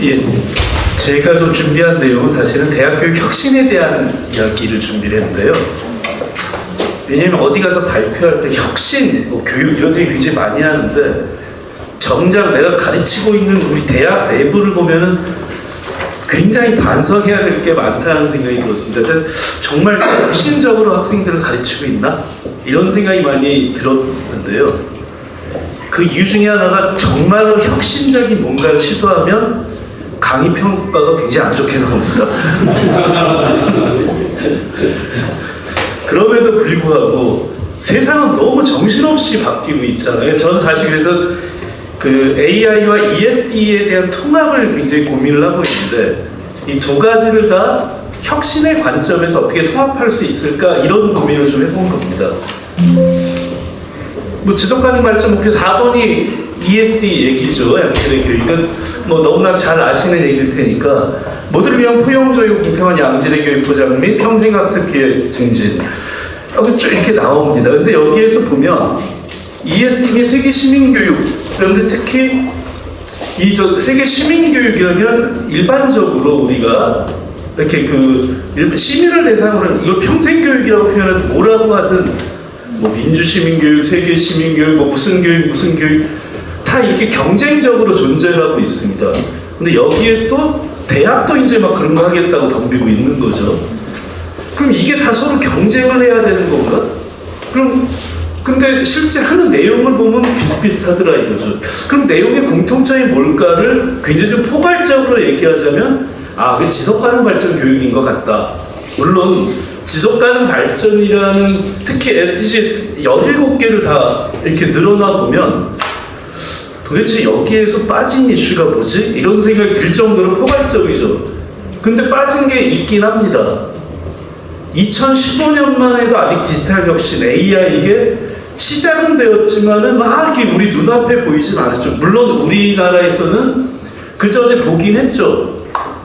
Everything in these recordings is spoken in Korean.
예, 제가 좀 준비한 내용은 사실은 대학교육 혁신에 대한 이야기를 준비를 했는데요. 왜냐면 어디 가서 발표할 때 혁신, 교육 이런 얘기 굉장히 많이 하는데 정작 내가 가르치고 있는 우리 대학 내부를 보면은 굉장히 반성해야 될 게 많다는 생각이 들었습니다. 정말 혁신적으로 학생들을 가르치고 있나? 이런 생각이 많이 들었는데요. 그 이유 중에 하나가 정말로 혁신적인 뭔가를 시도하면 강의 평가가 굉장히 안 좋게 나옵니다. 그럼에도 불구하고 세상은 너무 정신없이 바뀌고 있잖아요. 저는 사실 그래서 그 AI와 ESD에 대한 통합을 굉장히 고민을 하고 있는데 이 두 가지를 다 혁신의 관점에서 어떻게 통합할 수 있을까 이런 고민을 좀 해본 겁니다. 뭐 지속가능 발전 목표 4번이 ESD 얘기죠. 양질의 교육은 뭐 너무나 잘 아시는 얘기일 테니까 모두를 위한 포용적이고 공평한 양질의 교육 보장 및 평생학습 기회 증진 쭉 이렇게 나옵니다. 근데 여기에서 보면 ESD 및 세계 시민교육, 그런데 특히 이 세계 시민교육이라면 일반적으로 우리가 이렇게 시민을 대상으로 이걸 평생교육이라고 표현해도 뭐라고 하든 뭐 민주시민교육, 세계시민교육, 뭐 무슨 교육 다 이렇게 경쟁적으로 존재하고 있습니다. 근데 여기에 또 대학도 이제 막 그런 거 하겠다고 덤비고 있는 거죠. 그럼 이게 다 서로 경쟁을 해야 되는 건가? 근데 실제 하는 내용을 보면 비슷비슷하더라 이거죠. 그럼 내용의 공통점이 뭘까를 굉장히 좀 포괄적으로 얘기하자면 그 지속가능 발전 교육인 것 같다. 물론 지속가능 발전이라는 특히 SDGs 17개를 다 이렇게 늘어나 보면 도대체 여기에서 빠진 이슈가 뭐지? 이런 생각이 들 정도로 포괄적이죠. 근데 빠진 게 있긴 합니다. 2015년만 해도 아직 디지털 혁신, AI 이게 시작은 되었지만은 막 이렇게 우리 눈앞에 보이진 않았죠. 물론 우리나라에서는 그 전에 보긴 했죠.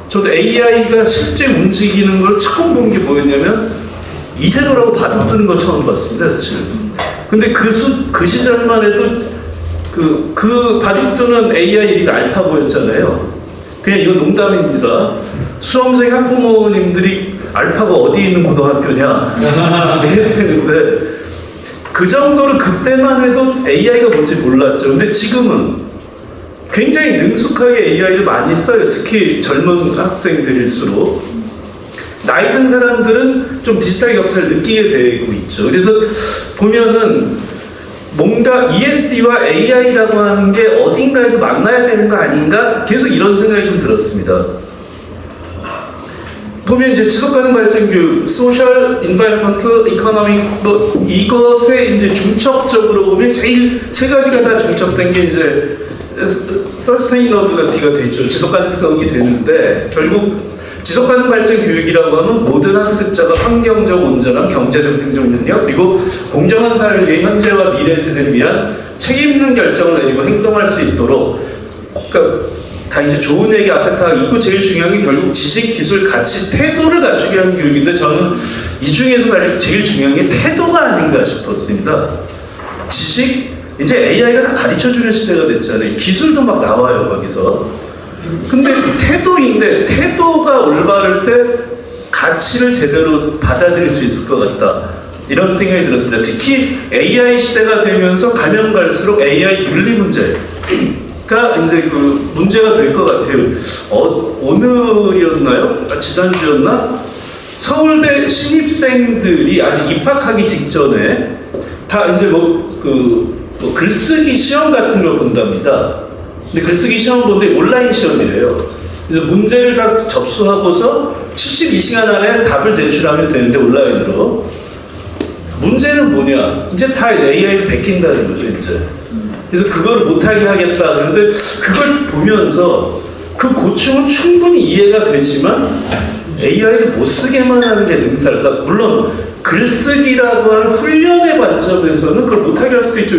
저도 AI가 실제 움직이는 걸 처음 본 게 뭐였냐면 이세돌하고 바둑 두는 걸 처음 봤습니다, 사실. 근데 그 시절만 해도 그 바둑 두는 AI 이름이 알파고였잖아요. 그냥 이거 농담입니다. 수험생 학부모님들이 알파고 어디 있는 고등학교냐 이랬는데 그 정도로 그때만 해도 AI가 뭔지 몰랐죠. 근데 지금은 굉장히 능숙하게 AI를 많이 써요. 특히 젊은 학생들일수록. 나이 든 사람들은 좀 디지털 격차를 느끼게 되고 있죠. 그래서 보면은 뭔가 ESD와 AI라고 하는 게 어딘가에서 만나야 되는 거 아닌가? 계속 이런 생각이 좀 들었습니다. 보면 이제 지속가능 발전 교육, 소셜, 인바이러먼트, 이코노믹 이것에 이제 중첩적으로 보면 제일 세 가지가 다 중첩된 게 이제 서스테이너블리티가 되죠. 지속가능성이 되는데 결국 지속가능 발전 교육이라고 하면 모든 학습자가 환경적 온전함, 경제적 행정 능력, 그리고 공정한 사회를 위해 현재와 미래 세대를 위한 책임 있는 결정을 내리고 행동할 수 있도록 그러니까 다 이제 좋은 얘기 앞에 다 있고 제일 중요한 게 결국 지식, 기술, 가치, 태도를 갖추게 하는 교육인데 저는 이 중에서 사실 제일 중요한 게 태도가 아닌가 싶었습니다. 지식, 이제 AI가 다 가르쳐주는 시대가 됐잖아요. 기술도 막 나와요, 거기서. 근데 태도인데 태도가 올바를 때 가치를 제대로 받아들일 수 있을 것 같다. 이런 생각이 들었습니다. 특히 AI 시대가 되면서 가면 갈수록 AI 윤리 문제가 이제 그 문제가 될 것 같아요. 오늘이었나요? 지난주였나? 서울대 신입생들이 아직 입학하기 직전에 다 이제 글쓰기 시험 같은 걸 본답니다. 근데 글쓰기 시험 보는데 온라인 시험이래요. 그래서 문제를 다 접수하고서 72시간 안에 답을 제출하면 되는데 온라인으로. 문제는 뭐냐? 이제 다 AI를 베낀다는 거죠, 이제. 그래서 그걸 못하게 하겠다. 그런데 그걸 보면서 그 고충은 충분히 이해가 되지만 AI를 못 쓰게만 하는 게 능사일까? 물론 글쓰기라고 하는 훈련의 관점에서는 그걸 못하게 할 수도 있죠.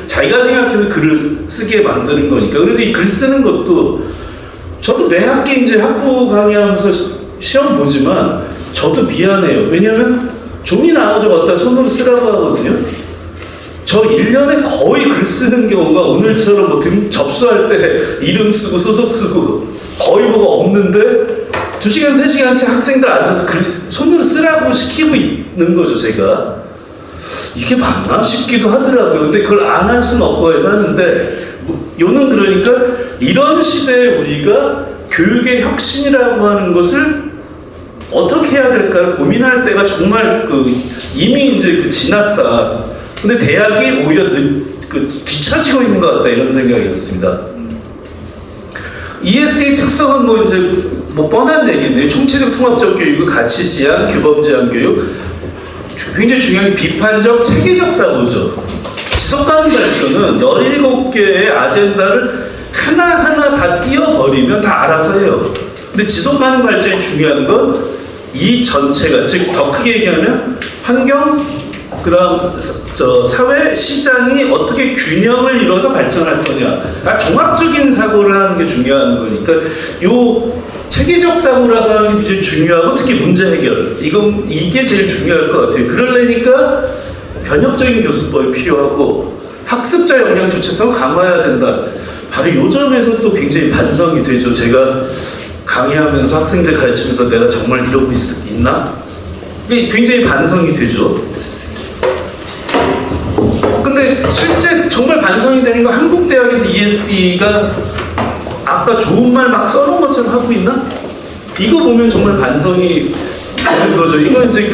자기가 생각해서 글을 쓰게 만드는 거니까. 그런데 이 글 쓰는 것도 저도 매 학기 이제 학부 강의하면서 시험 보지만 저도 미안해요. 왜냐하면 종이 나눠줘 갖다 손으로 쓰라고 하거든요. 저 1년에 거의 글 쓰는 경우가 오늘처럼 뭐 접수할 때 이름 쓰고 소속 쓰고 거의 뭐가 없는데 2시간, 3시간씩 학생들 앉아서 손으로 쓰라고 시키고 있는 거죠, 제가. 이게 맞나 싶기도 하더라고요. 근데 그걸 안 할 수는 없고 해서 하는데, 요는 그러니까 이런 시대에 우리가 교육의 혁신이라고 하는 것을 어떻게 해야 될까를 고민할 때가 정말 이미 이제 지났다. 근데 대학이 오히려 뒤처지고 있는 것 같다, 이런 생각이 었습니다. ESD 특성은 뭐 이제 뭐 뻔한 얘기인데, 총체적 통합적 교육을 가치 지향, 규범 지향 교육, 굉장히 중요한 비판적, 체계적 사고죠. 지속가능 발전은 17개의 아젠다를 하나하나 다 띄워버리면 다 알아서 해요. 근데 지속가능 발전이 중요한 건 이 전체가, 즉 더 크게 얘기하면 환경, 그 다음 사회, 시장이 어떻게 균형을 이뤄서 발전할 거냐, 종합적인 사고를 하는 게 중요한 거니까 요 체계적 사고라고 하는 게 굉장히 중요하고, 특히 문제 해결, 이게 제일 중요할 것 같아요. 그러려니까 변혁적인 교수법이 필요하고 학습자 역량 주체성 강화해야 된다. 바로 이 점에서 또 굉장히 반성이 되죠. 제가 강의하면서 학생들 가르치면서 내가 정말 이러고 있나? 이게 굉장히 반성이 되죠. 근데 실제 정말 반성이 되는 건 한국 대학에서 ESD가 아까 좋은 말 막 써놓은 것처럼 하고 있나? 이거 보면 정말 반성이 되는 거죠. 이건 이제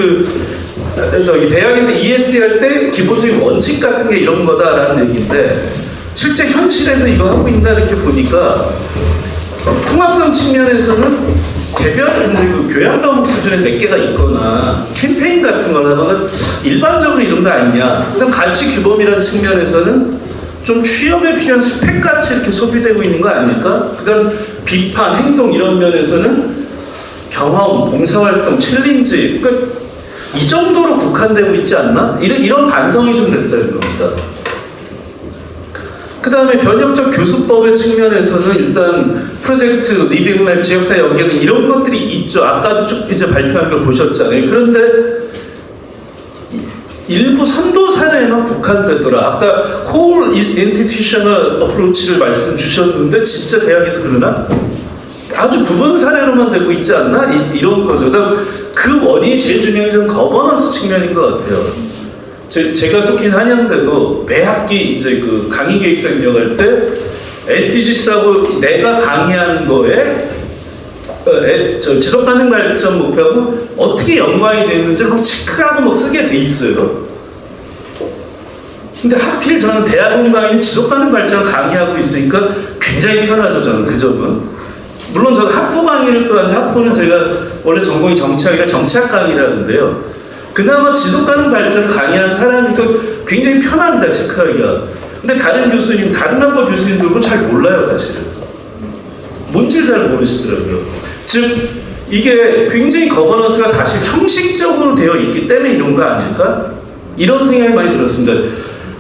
저기 대학에서 ESD 할 때 기본적인 원칙 같은 게 이런 거다라는 얘기인데, 실제 현실에서 이거 하고 있나 이렇게 보니까 통합성 측면에서는 개별 이제 교양 과목 수준의 몇 개가 있거나 캠페인 같은 걸 하거나 일반적으로 이런 거 아니냐. 그다음 가치 규범이라는 측면에서는 좀 취업에 필요한 스펙 같이 이렇게 소비되고 있는 거 아닐까? 그다음 비판, 행동 이런 면에서는 경험, 봉사활동, 챌린지, 그러니까 이 정도로 국한되고 있지 않나? 이런 반성이 좀 된다는 겁니다. 그 다음에 변혁적 교수법의 측면에서는 일단 프로젝트, 리빙랩, 지역사회 연계 이런 것들이 있죠. 아까도 쭉 이제 발표한 걸 보셨잖아요. 그런데 일부 선도 사례에만 국한되더라. 아까 콜 인스티튜셔널 어프로치를 말씀 주셨는데 진짜 대학에서 그러나? 아주 부분 사례로만 되고 있지 않나? 이런 거죠. 그 원인이 제일 중요한 건 거버넌스 측면인 것 같아요. 제가 속한 한양대도 매 학기 이제 강의 계획서 입력할 때 SDGs하고 내가 강의한 거에 지속가능 발전 목표하고 어떻게 연관이 되는지를 막 체크하고 막 쓰게 돼 있어요. 근데 하필 저는 대학원 강의는 지속가능 발전을 강의하고 있으니까 굉장히 편하죠, 저는 그 점은. 물론 저는 학부 강의를 또 하는데, 학부는 제가 원래 전공이 정치학이라 정치학 강의라는데요. 그나마 지속가능 발전을 강의하는 사람이니까 굉장히 편합니다, 체크하기가. 근데 다른 교수님, 다른 학과 교수님들은 잘 몰라요, 사실은. 뭔지를 잘 모르시더라고요. 즉, 이게 굉장히 거버넌스가 사실 형식적으로 되어 있기 때문에 이런 거 아닐까? 이런 생각이 많이 들었습니다.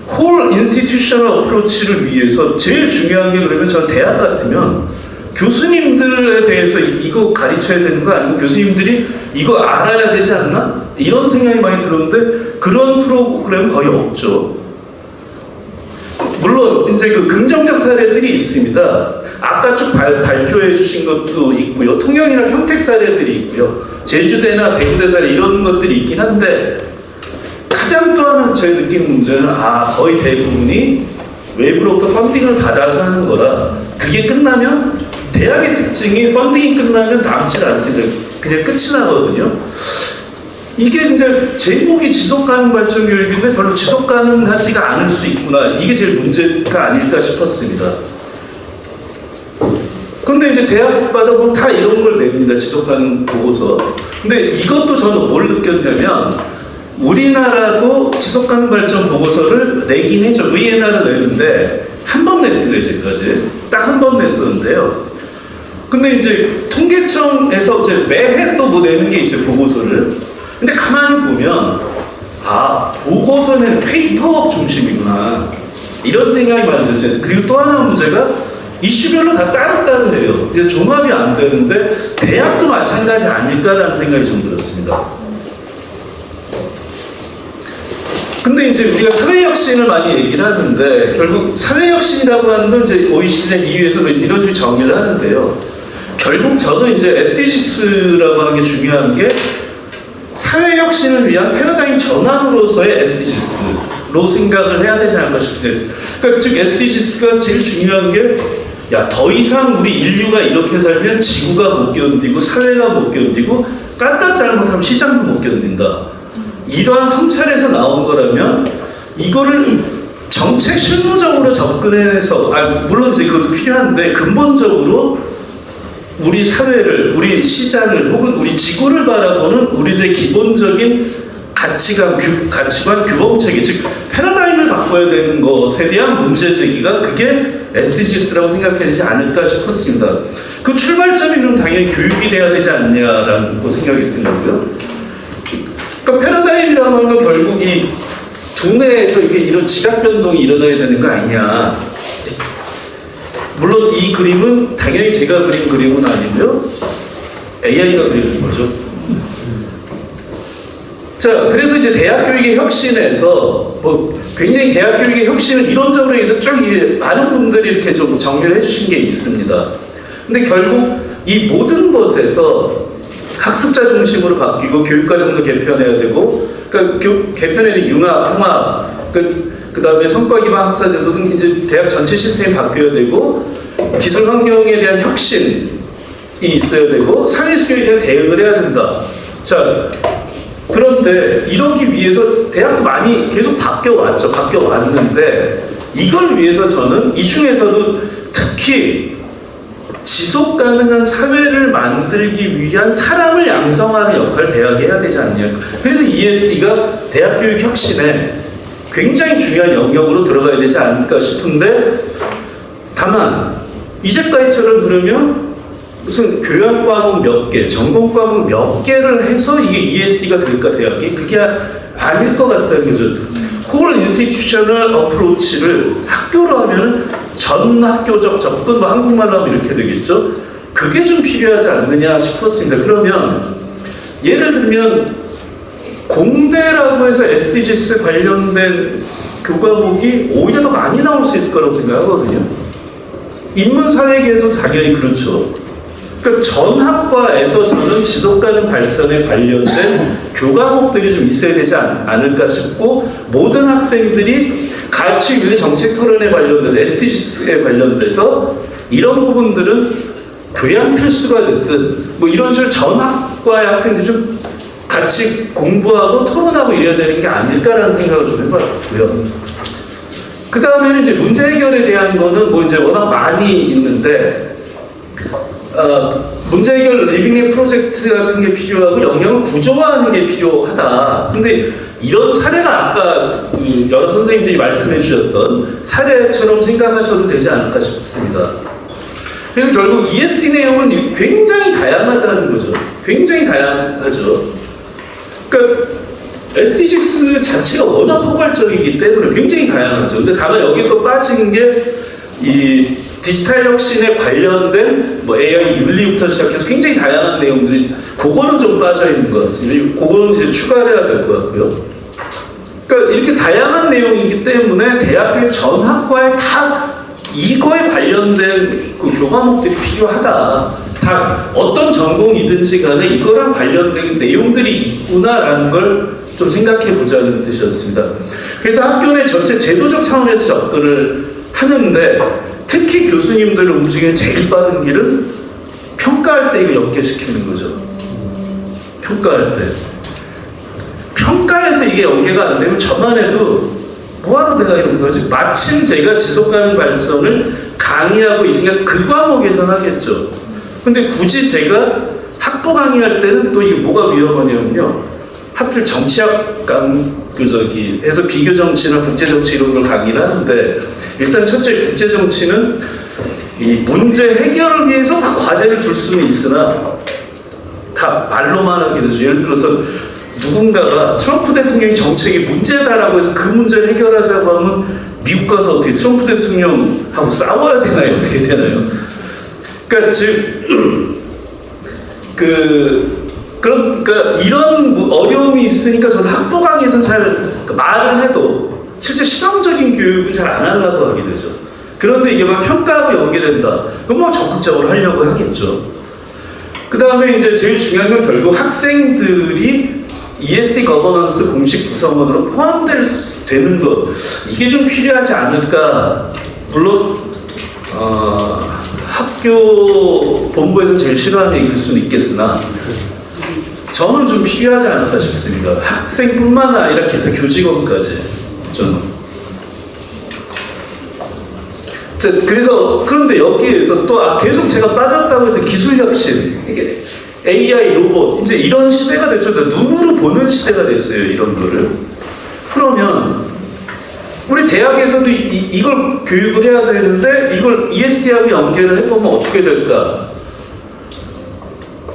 홀 인스티튜셔널 어프로치를 위해서 제일 중요한 게, 그러면 저는 대학 같으면 교수님들에 대해서 이거 가르쳐야 되는 거 아니고 교수님들이 이거 알아야 되지 않나? 이런 생각이 많이 들었는데 그런 프로그램은 거의 없죠. 물론 이제 긍정적 사례들이 있습니다. 아까 쭉 발표해 주신 것도 있고요. 통영이나 평택 사례들이 있고요. 제주대나 대구대 사례 이런 것들이 있긴 한데, 가장 또 하나 제 느낀 문제는 거의 대부분이 외부로부터 펀딩을 받아서 하는 거라, 그게 끝나면 대학의 특징이 펀딩이 끝나면 남질 않습니다. 그냥 끝이 나거든요. 이게 이제 제목이 지속가능 발전 교육인데 별로 지속가능하지가 않을 수 있구나. 이게 제일 문제가 아닐까 싶었습니다. 그런데 이제 대학마다 보면 다 이런 걸 냅니다. 지속가능 보고서. 근데 이것도 저는 뭘 느꼈냐면, 우리나라도 지속가능 발전 보고서를 내긴 했죠. VNR을 내는데 한 번 냈습니다, 이제까지. 딱 한 번 냈었는데요. 근데 이제 통계청에서 이제 매해 또 뭐 내는 게 있어요, 보고서를. 근데 가만히 보면, 보고서는 페이퍼워크 중심이구나. 이런 생각이 많이 들어요. 그리고 또 하나 문제가 이슈별로 다 따로따로 해요. 이제 종합이 안 되는데 대학도 마찬가지 아닐까라는 생각이 좀 들었습니다. 근데 이제 우리가 사회혁신을 많이 얘기를 하는데 결국 사회혁신이라고 하는 건 이제 OECD EU에서 이런 식으로 정의를 하는데요. 결국 저는 이제 SDGs라고 하는 게 중요한 게 사회혁신을 위한 패러다임 전환으로서의 SDGs로 생각을 해야 되지 않을까 싶습니다. 그러니까 즉 SDGs가 제일 중요한 게 야, 더 이상 우리 인류가 이렇게 살면 지구가 못 견디고 사회가 못 견디고 까딱 잘못하면 시장도 못 견딘다. 이러한 성찰에서 나온 거라면 이거를 정책 실무적으로 접근해서 물론 이제 그것도 필요한데 근본적으로 우리 사회를, 우리 시장을 혹은 우리 지구를 바라보는 우리들의 기본적인 가치관, 규범체계, 즉 패러다임을 바꿔야 되는 것에 대한 문제 제기가 그게 SDGs라고 생각해야 되지 않을까 싶었습니다. 그 출발점이 그럼 당연히 교육이 돼야 되지 않냐라고 생각이 든 거고요. 그러니까 패러다임이라고 하는 건 결국 이 두뇌에서 이게 이런 지각 변동이 일어나야 되는 거 아니냐. 물론 이 그림은 당연히 제가 그린 그림은 아니고요. AI가 그려준 거죠. 자, 그래서 이제 대학 교육의 혁신에서 굉장히 대학 교육의 혁신을 이론적으로 해서 쭉 많은 분들이 이렇게 좀 정리를 해주신 게 있습니다. 근데 결국 이 모든 것에서 학습자 중심으로 바뀌고 교육과정도 개편해야 되고, 그러니까 개편해야 되는 융합, 통합, 그 다음에 성과 기반 학사제도 등 이제 대학 전체 시스템이 바뀌어야 되고, 기술 환경에 대한 혁신이 있어야 되고, 사회 수요에 대한 대응을 해야 된다. 자, 그런데 이러기 위해서 대학도 많이 계속 바뀌어왔죠. 바뀌어왔는데 이걸 위해서 저는 이 중에서도 특히 지속 가능한 사회를 만들기 위한 사람을 양성하는 역할을 대학이 해야 되지 않냐. 그래서 ESD가 대학 교육 혁신에 굉장히 중요한 영역으로 들어가야 되지 않을까 싶은데, 다만 이제까지처럼 그러면 무슨 교양 과목 몇 개, 전공 과목 몇 개를 해서 이게 ESD가 될까 대학이? 그게 아닐 것 같다는 거죠. 홀 인스티튜셔널 어프로치를 학교로 하면 전 학교적 접근, 한국말로 하면 이렇게 되겠죠. 그게 좀 필요하지 않느냐 싶었습니다. 그러면 예를 들면 공대라고 해서 SDGs 관련된 교과목이 오히려 더 많이 나올 수 있을 거라고 생각하거든요. 인문사회계에서 당연히 그렇죠. 그러니까 전 학과에서 저는 지속가능 발전에 관련된 교과목들이 좀 있어야 되지 않을까 싶고, 모든 학생들이 가치윤리 정책 토론에 관련돼서 SDGs에 관련돼서 이런 부분들은 교양 필수가 됐든 뭐 이런 식으로 전 학과의 학생들이 좀 같이 공부하고 토론하고 이래야 되는 게 아닐까라는 생각을 좀 해봤고요. 그 다음에는 이제 문제 해결에 대한 거는 뭐 이제 워낙 많이 있는데, 문제 해결 리빙랩 프로젝트 같은 게 필요하고 영역을 구조화하는 게 필요하다. 근데 이런 사례가 아까 여러 선생님들이 말씀해 주셨던 사례처럼 생각하셔도 되지 않을까 싶습니다. 그래서 결국 ESD 내용은 굉장히 다양하다는 거죠. 굉장히 다양하죠. 그러니까 SDGs 자체가 워낙 포괄적이기 때문에 굉장히 다양하죠. 근데 다만 여기 또 빠진 게 이 디지털 혁신에 관련된 뭐 AI 윤리부터 시작해서 굉장히 다양한 내용들이, 그거는 좀 빠져 있는 것 같습니다. 그거는 이제 추가해야 될 것 같고요. 그러니까 이렇게 다양한 내용이기 때문에 대학교의 전 학과에 다 이거에 관련된 그 교과목들이 필요하다. 다 어떤 전공이든지 간에 이거랑 관련된 내용들이 있구나라는 걸 좀 생각해 보자는 뜻이었습니다. 그래서 학교 내 전체 제도적 차원에서 접근을 하는데, 특히 교수님들을 움직이는 제일 빠른 길은 평가할 때 이거 연계시키는 거죠. 평가할 때. 평가에서 이게 연계가 안 되면 저만 해도 뭐하러 내가 이런 거지? 마침 제가 지속가능 발전을 강의하고 있으니까 그 과목에서는 하겠죠. 근데 굳이 제가 학부 강의할 때는 또 이게 뭐가 위험하냐면요. 하필 정치학 해서 비교 정치나 국제 정치 이런 걸 강의를 하는데, 일단 첫째 국제 정치는 이 문제 해결을 위해서 다 과제를 줄 수는 있으나 다 말로만 하게 되죠. 예를 들어서 누군가가 트럼프 대통령의 정책이 문제다라고 해서 그 문제를 해결하자고 하면 미국 가서 어떻게 트럼프 대통령하고 싸워야 되나요? 어떻게 되나요? 그러니까 즉 그러니까 이런 어려움이 있으니까 저도 학부 강의에서 잘 말은 해도 실제 실험적인 교육은 잘 안 하려고 하게 되죠. 그런데 이게 막 평가하고 연계된다. 그럼 뭐 적극적으로 하려고 하겠죠. 그 다음에 이제 제일 중요한 건 결국 학생들이 ESD 거버넌스 공식 구성원으로 되는 것, 이게 좀 필요하지 않을까. 물론 학교 본부에서 제일 싫어하는 얘기일 수는 있겠으나 저는 좀 필요하지 않을까 싶습니다. 학생뿐만 아니라 기타 교직원까지. 저는. 자, 그래서 그런데 여기에서 또 계속 제가 빠졌다고 했던 기술혁신, 이게 AI, 로봇, 이제 이런 시대가 됐죠. 눈으로 보는 시대가 됐어요, 이런 거를. 그러면 우리 대학에서도 이걸 교육을 해야 되는데 이걸 ESD하고 연계를 해보면 어떻게 될까?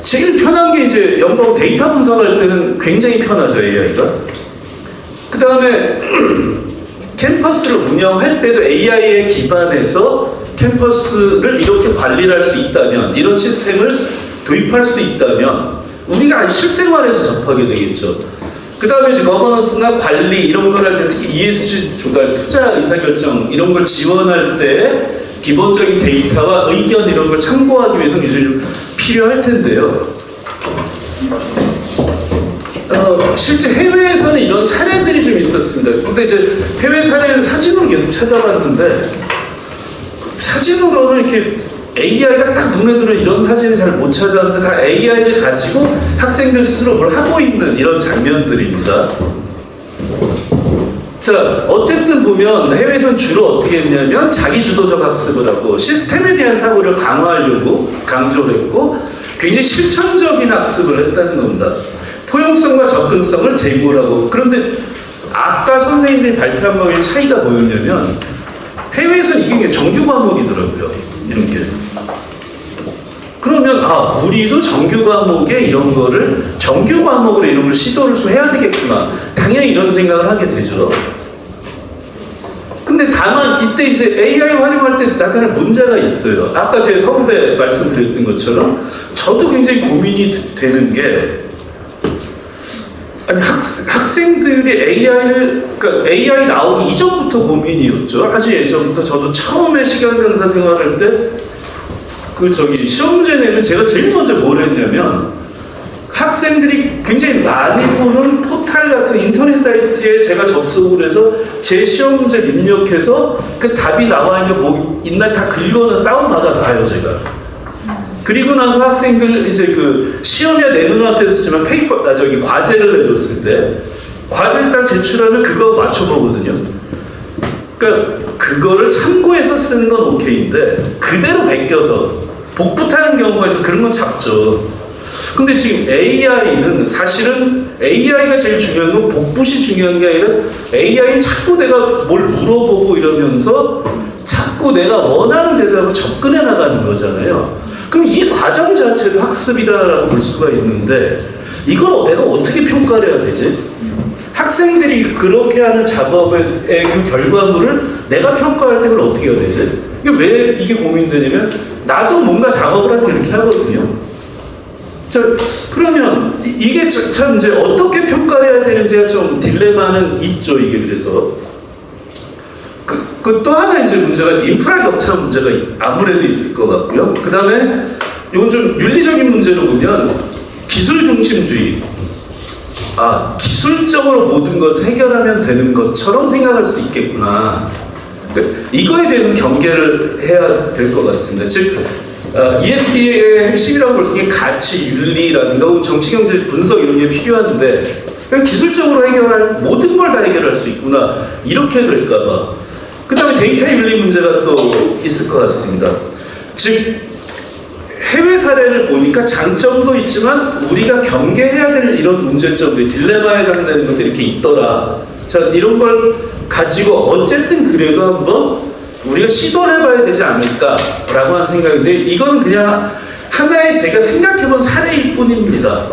제일 편한 게 이제 연구하고 데이터 분석할 때는 굉장히 편하죠, AI가. 그 다음에 캠퍼스를 운영할 때도 AI에 기반해서 캠퍼스를 이렇게 관리를 할 수 있다면, 이런 시스템을 도입할 수 있다면 우리가 실생활에서 접하게 되겠죠. 그 다음에 이제 거버넌스나 관리 이런 걸 할 때 특히 ESG 조달, 투자 의사결정 이런 걸 지원할 때 기본적인 데이터와 의견 이런 걸 참고하기 위해서 이제 좀 필요할 텐데요. 실제 해외에서는 이런 사례들이 좀 있었습니다. 근데 이제 해외 사례는 사진으로 계속 찾아봤는데 사진으로는 이렇게 AI가 딱 눈에 들어 이런 사진을 잘 못 찾았는데 다 AI를 가지고 학생들 스스로 뭘 하고 있는 이런 장면들입니다. 자, 어쨌든 보면 해외에서는 주로 어떻게 했냐면 자기주도적 학습을 하고 시스템에 대한 사고를 강화하려고 강조를 했고 굉장히 실천적인 학습을 했다는 겁니다. 포용성과 접근성을 제고를 하고. 그런데 아까 선생님들이 발표한 거에 차이가 뭐였냐면 해외에서는 이게 정규 과목이더라고요. 이런 게. 그러면 우리도 정규 과목에 이런 거를 정규 과목으로 이런 걸 시도를 좀 해야 되겠구나. 당연히 이런 생각을 하게 되죠. 근데 다만 이때 이제 AI 활용할 때 나타날 문제가 있어요. 아까 제가 서울대 말씀드렸던 것처럼 저도 굉장히 고민이 되는 게 아니 학생들이 그러니까 AI 나오기 이전부터 고민이었죠. 아주 예전부터 저도 처음에 시간 강사 생활할 때 시험 문제 내면 제가 제일 먼저 뭘 했냐면 학생들이 굉장히 많이 보는 포탈 같은 인터넷 사이트에 제가 접속을 해서 제 시험 문제 입력해서 그 답이 나와 있는 뭐 있나 다 긁어놔서 다운받아 놔요, 제가. 그리고 나서 학생들 이제 시험에 내 눈앞에 있었지만 과제를 내줬을 때 과제를 딱 제출하면 그거 맞춰보거든요. 그러니까 그거를 참고해서 쓰는 건 오케이인데 그대로 베껴서 복붙하는 경우가 있어서 그런 건 작죠. 근데 지금 AI는 사실은 AI가 제일 중요한 건 복붙이 중요한 게 아니라 AI에 자꾸 내가 뭘 물어보고 이러면서 자꾸 내가 원하는 대답을 접근해 나가는 거잖아요. 그럼 이 과정 자체도 학습이다라고 볼 수가 있는데 이걸 내가 어떻게 평가를 해야 되지? 학생들이 그렇게 하는 작업의 그 결과물을 내가 평가할 때 그걸 어떻게 해야 되지? 이게 왜 이게 고민되냐면 나도 뭔가 작업을 할 때 이렇게 하거든요. 자, 그러면 이게 참 이제 어떻게 평가를 해야 되는지가 좀 딜레마는 있죠. 이게 그래서 또 하나 이제 문제가 인프라 격차 문제가 아무래도 있을 것 같고요. 그 다음에 이건 좀 윤리적인 문제로 보면 기술 중심주의. 기술적으로 모든 것을 해결하면 되는 것처럼 생각할 수도 있겠구나. 이거에 대해서 경계를 해야 될 것 같습니다. 즉 ESD의 핵심이라고 볼 수 있는 가치, 윤리라든가 정치, 경제 분석 이런 게 필요한데 그냥 기술적으로 모든 걸 다 해결할 수 있구나 이렇게 될까봐. 그 다음에 데이터 윤리 문제가 또 있을 것 같습니다. 즉 해외 사례를 보니까 장점도 있지만 우리가 경계해야 될 이런 문제점들, 딜레마에 해당되는 것들이 이렇게 있더라. 자, 이런 걸 가지고 어쨌든 그래도 한번 우리가 시도를 해봐야 되지 않을까라고 하는 생각인데 이거는 그냥 하나의 제가 생각해본 사례일 뿐입니다.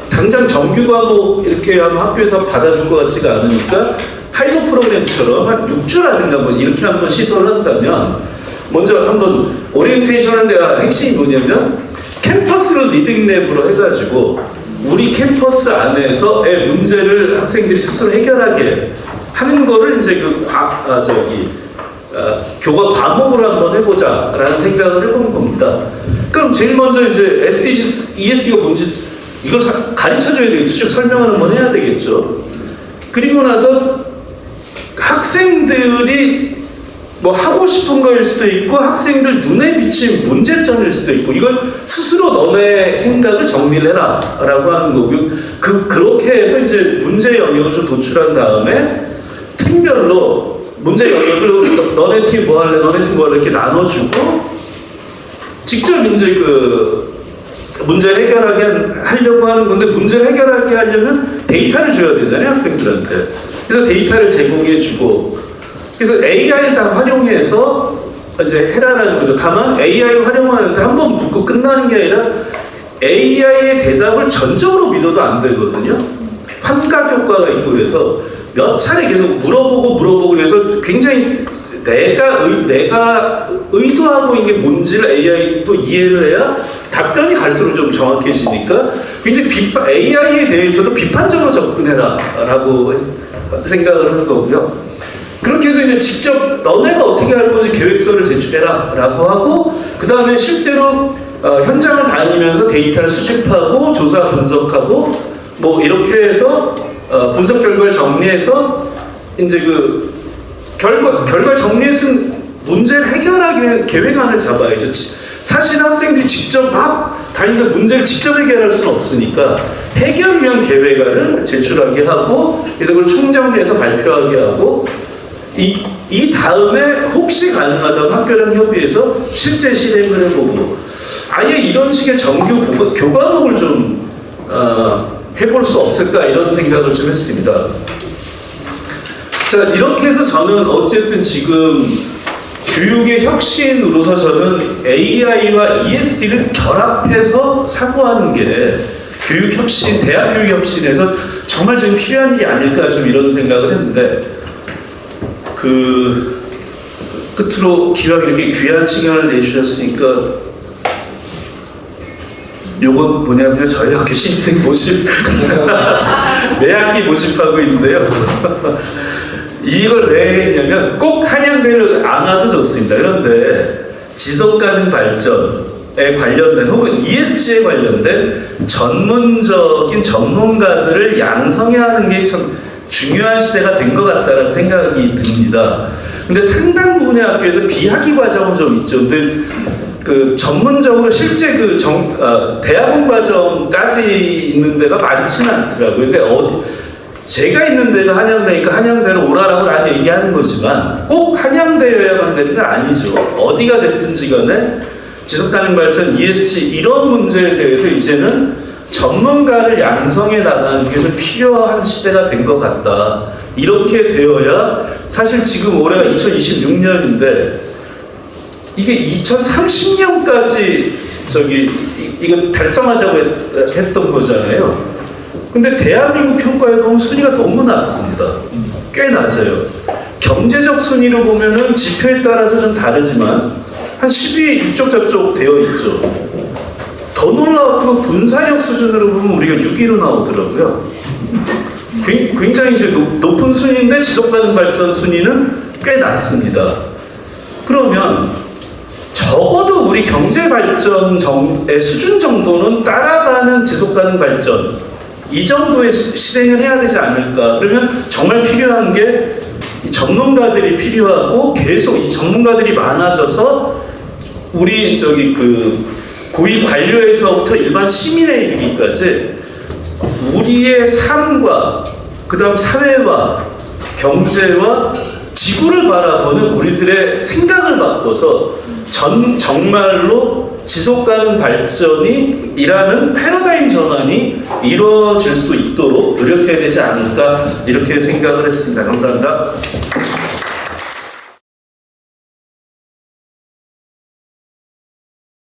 당장 정규 과목 이렇게 하면 학교에서 받아줄 것 같지가 않으니까 하이로 프로그램처럼 한 6주라든가 뭐 이렇게 한번 시도를 한다면 먼저 한번 오리엔테이션 하는 데가 핵심이 뭐냐면 캠퍼스를 리딩랩으로 해가지고 우리 캠퍼스 안에서의 문제를 학생들이 스스로 해결하게 하는 거를 이제 교과 과목으로 한번 해보자라는 생각을 해본 겁니다. 그럼 제일 먼저 이제 SDGs, ESD가 뭔지 이걸 가르쳐줘야 되겠죠. 쭉 설명을 한번 해야 되겠죠. 그리고 나서 학생들이 뭐 하고 싶은 거일 수도 있고 학생들 눈에 비친 문제점일 수도 있고 이걸 스스로 너네 생각을 정리를 해라 라고 하는 거고요. 그렇게 해서 이제 문제 영역을 좀 도출한 다음에 팀별로 문제 영역을 너네 팀 뭐 할래 너네 팀 뭐 할래 이렇게 나눠주고 직접 이제 문제 해결하게 하려고 하는 건데 문제를 해결하게 하려면 데이터를 줘야 되잖아요 학생들한테. 그래서 데이터를 제공해주고 그래서 AI를 다 활용해서 이제 해라라는 거죠. 다만 AI를 활용하는데 한 번 묻고 끝나는 게 아니라 AI의 대답을 전적으로 믿어도 안 되거든요. 환각 효과가 있고 그래서 몇 차례 계속 물어보고 그래서 굉장히 내가 의도하고 있는 게 뭔지를 AI도 이해를 해야 답변이 갈수록 좀 정확해지니까 굉장히 AI에 대해서도 비판적으로 접근해라 라고 생각을 하는 거고요. 그렇게 해서 이제 직접 너네가 어떻게 할 건지 계획서를 제출해라 라고 하고 그 다음에 실제로 현장을 다니면서 데이터를 수집하고 조사 분석하고 뭐 이렇게 해서 분석 결과를 정리해서 이제 결과 정리해서 문제를 해결하기 위한 계획안을 잡아야죠. 사실 학생들이 직접 막 다니면서 문제를 직접 해결할 수는 없으니까 해결 위한 계획안을 제출하게 하고 그래서 그걸 총정리해서 발표하게 하고 이 다음에 혹시 가능하다면 학교랑 협의해서 실제 실행을 해보고 아예 이런 식의 정규 교과목을 좀 해볼 수 없을까 이런 생각을 좀 했습니다. 자 이렇게 해서 저는 어쨌든 지금 교육의 혁신으로서 저는 AI와 ESD를 결합해서 사고하는 게 교육 혁신, 대학 교육 혁신에서 정말 좀 필요한 일이 아닐까 좀 이런 생각을 했는데 끝으로 기왕 이렇게 귀한 시간을 내주셨으니까 요건 뭐냐면 저희 학교 신입생 모집 매 학기 모집하고 있는데요. 이걸 왜 했냐면 꼭 한양대를 안 와도 좋습니다. 그런데 지속가능 발전에 관련된 혹은 ESG에 관련된 전문적인 전문가들을 양성해야 하는 게 참 중요한 시대가 된 것 같다는 생각이 듭니다. 근데 상당 부분의 학교에서 비학위 과정은 좀 있죠. 근데 전문적으로 실제 대학원 과정까지 있는 데가 많지는 않더라고요. 근데 제가 있는 데가 한양대니까 한양대로 오라라고 난 얘기하는 거지만 꼭 한양대여야만 되는 건 아니죠. 어디가 됐든지 간에 지속가능 발전, ESG 이런 문제에 대해서 이제는 전문가를 양성해 나가는 게 좀 필요한 시대가 된 것 같다. 이렇게 되어야 사실 지금 올해가 2026년인데 이게 2030년까지 이거 달성하자고 했던 거잖아요. 근데 대한민국 평가에 보면 순위가 너무 낮습니다. 꽤 낮아요. 경제적 순위로 보면은 지표에 따라서 좀 다르지만 한 10위 이쪽 저쪽 되어 있죠. 더 놀라웠던 건 군사력 수준으로 보면 우리가 6위로 나오더라고요. 굉장히 이제 높은 순위인데 지속가능 발전 순위는 꽤 낮습니다. 그러면 적어도 우리 경제 발전의 수준 정도는 따라가는 지속가능 발전 이 정도의 실행을 해야 되지 않을까. 그러면 정말 필요한 게 전문가들이 필요하고 계속 이 전문가들이 많아져서 우리 고위 관료에서부터 일반 시민에 이르기까지 우리의 삶과 그 다음 사회와 경제와 지구를 바라보는 우리들의 생각을 바꿔서 정말로 지속가능 발전이 일하는 패러다임 전환이 이루어질 수 있도록 노력해야 되지 않을까 이렇게 생각을 했습니다. 감사합니다.